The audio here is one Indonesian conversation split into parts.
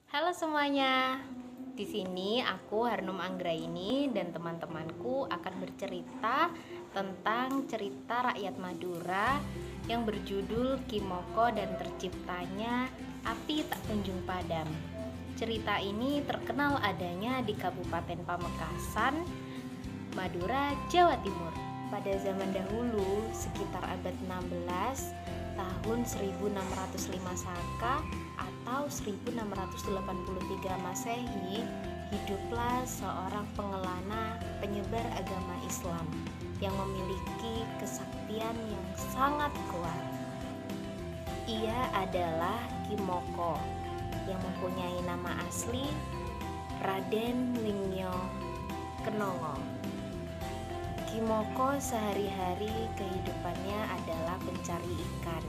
Halo semuanya. Di sini aku Harnum Anggraini dan teman-temanku akan bercerita tentang cerita rakyat Madura yang berjudul Kimoko dan Terciptanya Api Tak Kunjung Padam. Cerita ini terkenal adanya di Kabupaten Pamekasan, Madura, Jawa Timur. Pada zaman dahulu, sekitar abad 16, tahun 1605 Saka atau 1683 Masehi, hiduplah seorang pengelana penyebar agama Islam yang memiliki kesaktian yang sangat kuat. Ia adalah Kimoko yang mempunyai nama asli Raden Lingyo Kenongo. Kimoko sehari-hari kehidupannya adalah pencari ikan.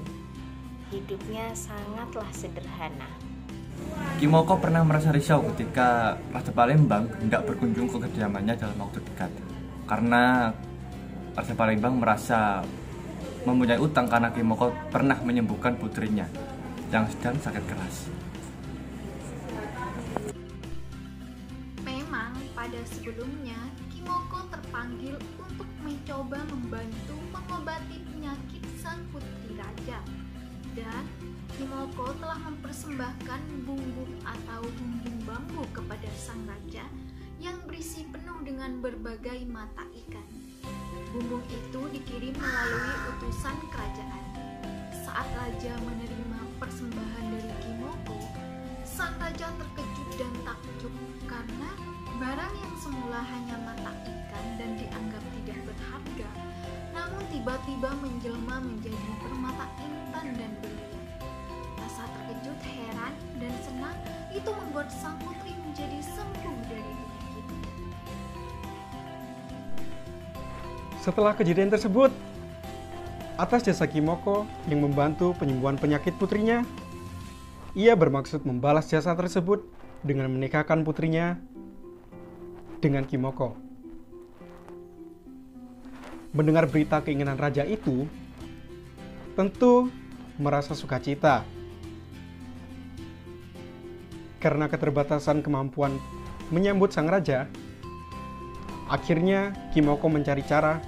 Hidupnya sangatlah sederhana. Kimoko pernah merasa risau ketika Raja Palembang hendak berkunjung ke kediamannya dalam waktu dekat. Karena Raja Palembang merasa mempunyai utang karena Kimoko pernah menyembuhkan putrinya yang sedang sakit keras. Memang pada sebelumnya Kimoko terpanggil untuk mencoba membantu mengobati penyakit sang putri raja. Dan Kimoko telah mempersembahkan bumbung atau bumbung bambu kepada sang raja yang berisi penuh dengan berbagai mata ikan. Bumbung itu dikirim melalui utusan kerajaan. Saat raja menerima persembahan dari Kimoko, sang raja terkejut dan takjub karena barang yang semula hanya mata ikan dan dianggap tidak berharga, namun tiba-tiba menjelma menjadi permata intan dan berlian. Rasa terkejut, heran, dan senang itu membuat sang putri menjadi sembuh dari penyakitnya. Setelah kejadian tersebut, atas jasa Kimoko yang membantu penyembuhan penyakit putrinya, ia bermaksud membalas jasa tersebut dengan menikahkan putrinya dengan Kimoko. Mendengar berita keinginan raja itu, tentu merasa sukacita. Karena keterbatasan kemampuan menyambut sang raja, akhirnya Kimoko mencari cara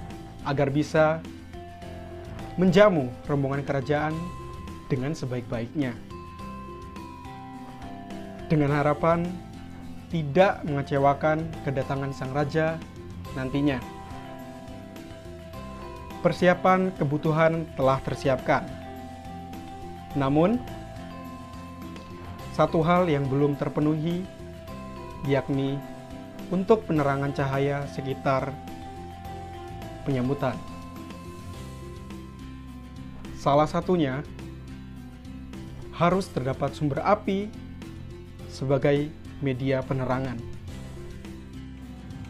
agar bisa menjamu rombongan kerajaan dengan sebaik-baiknya. Dengan harapan tidak mengecewakan kedatangan sang raja nantinya. Persiapan kebutuhan telah tersiapkan. Namun, satu hal yang belum terpenuhi, yakni untuk penerangan cahaya sekitar penyambutan. Salah satunya, harus terdapat sumber api sebagai media penerangan.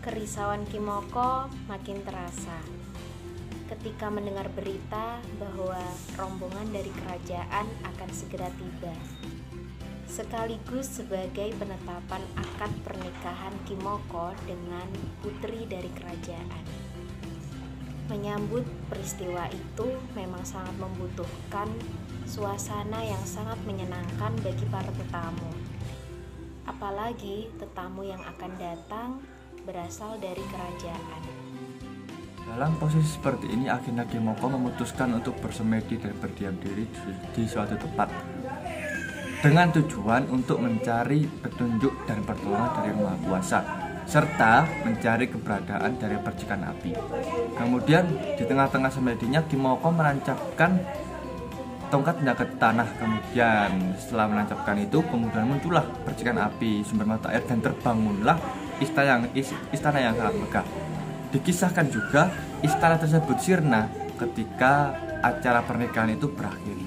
Kerisauan Kimoko makin terasa ketika mendengar berita bahwa rombongan dari kerajaan akan segera tiba, sekaligus sebagai penetapan akad pernikahan Kimoko dengan putri dari kerajaan. Menyambut peristiwa itu memang sangat membutuhkan suasana yang sangat menyenangkan bagi para tetamu. Apalagi tetamu yang akan datang berasal dari kerajaan. Dalam posisi seperti ini, akhirnya Kimoko memutuskan untuk bersemedi dan berdiam diri di suatu tempat dengan tujuan untuk mencari petunjuk dan pertolongan dari Yang Maha Kuasa, serta mencari keberadaan dari percikan api. Kemudian di tengah-tengah semedinya, Kimoko menancapkan tongkatnya ke tanah. Kemudian setelah menancapkan itu, kemudian muncullah percikan api, sumber mata air, dan terbangunlah istana yang sangat megah. Dikisahkan juga istana tersebut sirna ketika acara pernikahan itu berakhir.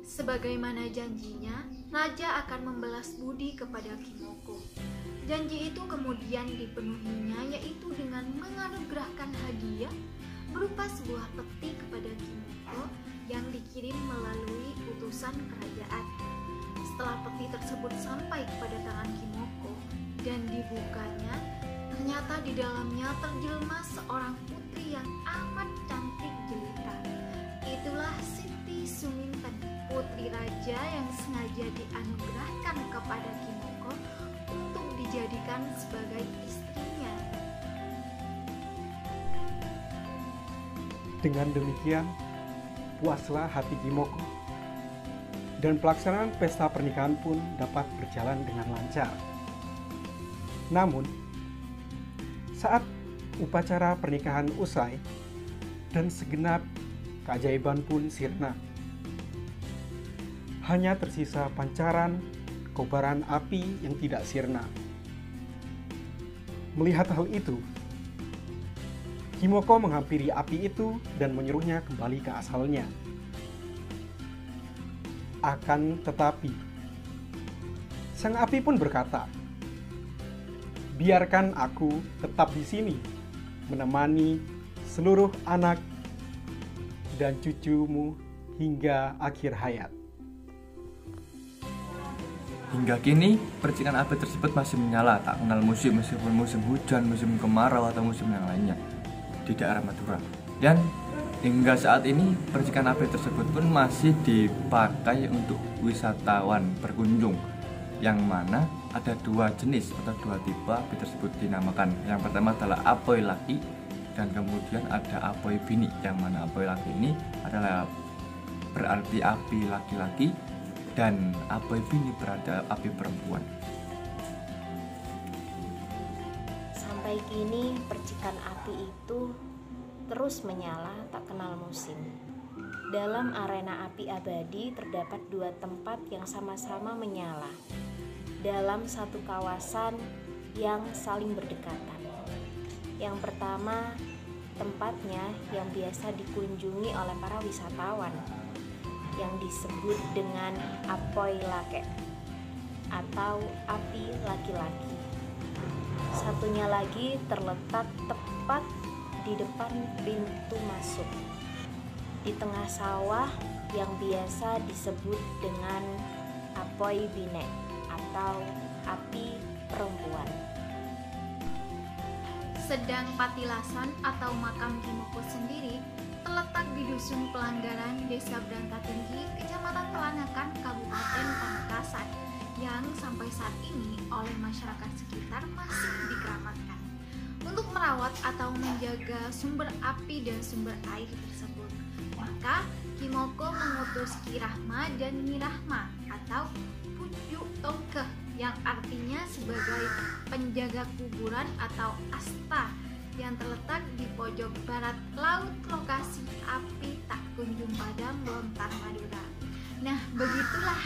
Sebagaimana janjinya, raja akan membalas budi kepada Kimoko. Janji itu kemudian dipenuhinya, yaitu dengan menganugerahkan hadiah berupa sebuah peti kepada Kimoko yang dikirim melalui utusan kerajaan. Setelah peti tersebut sampai kepada tangan Kimoko dan dibukanya, ternyata di dalamnya terjelma seorang putri yang amat cantik jelita. Itulah Siti Suminten, putri raja raja yang sengaja dianugerahkan kepada Kimoko untuk dijadikan sebagai istrinya. Dengan demikian, puaslah hati Kimoko, dan pelaksanaan pesta pernikahan pun dapat berjalan dengan lancar. Namun, saat upacara pernikahan usai dan segenap keajaiban pun sirna, hanya tersisa pancaran kobaran api yang tidak sirna. Melihat hal itu, Kimoko menghampiri api itu dan menyuruhnya kembali ke asalnya. Akan tetapi, sang api pun berkata, "Biarkan aku tetap di sini, menemani seluruh anak dan cucumu hingga akhir hayat." Hingga kini, percikan api tersebut masih menyala, tak kenal musim, meskipun musim hujan, musim kemarau, atau musim yang lainnya di daerah Madura. Dan hingga saat ini, percikan api tersebut pun masih dipakai untuk wisatawan berkunjung, yang mana ada dua jenis atau dua tipe api tersebut dinamakan. Yang pertama adalah apoy laki, dan kemudian ada apoy bini, yang mana apoy laki ini adalah berarti api laki-laki, dan apoy bini berarti api perempuan. Sampai kini percikan api itu terus menyala tak kenal musim. Dalam arena api abadi terdapat dua tempat yang sama-sama menyala dalam satu kawasan yang saling berdekatan. Yang pertama, tempatnya yang biasa dikunjungi oleh para wisatawan, yang disebut dengan apoy lake atau api laki-laki. Satunya lagi terletak tepat di depan pintu masuk, di tengah sawah, yang biasa disebut dengan apoy bine atau api perempuan. Sedang Patilasan atau makam Kimoko sendiri terletak di Dusun Pelanggaran, Desa Brantatinggi, Kecamatan Pelanakan, Kabupaten Pamekasan, yang sampai saat ini oleh masyarakat sekitar masih dikeramatkan untuk merawat atau menjaga sumber api dan sumber air tersebut. Maka Kimoko mengutus Ki Rahma dan Nyi Rahma atau Puju Tongke, yang artinya sebagai penjaga kuburan atau asta, yang terletak di pojok barat laut lokasi api tak kunjung padam Lontar Madura. Nah, begitulah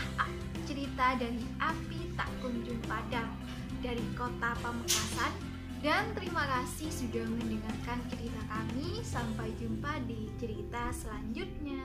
cerita dari api tak kunjung padam dari kota Pamekasan, dan terima kasih sudah mendengarkan cerita kami. Sampai jumpa di cerita selanjutnya.